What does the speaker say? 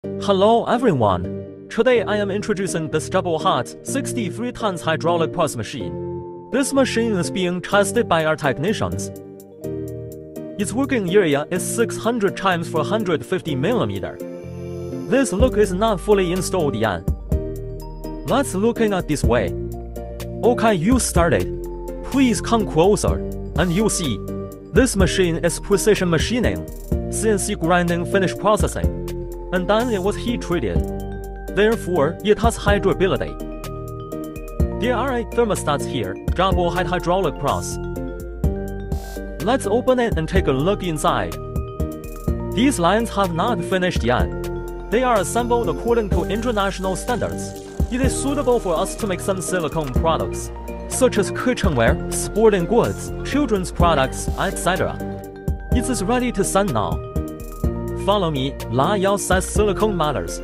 Hello everyone. Today I am introducing this double hot 63 tons hydraulic press machine. This machine is being tested by our technicians. Its working area is 600 times 450 mm. This look is not fully installed yet. Let's looking at this way. Okay, you started. Please come closer, and you see. This machine is precision machining, CNC grinding finish processing, and then it was heat treated. Therefore, it has high durability. There are 8 thermostats here, double height hydraulic press. Let's open it and take a look inside. These lines have not finished yet. They are assembled according to international standards. It is suitable for us to make some silicone products, such as kitchenware, sporting goods, children's products, etc. It is ready to send now. Follow me, La Yao says silicone matters.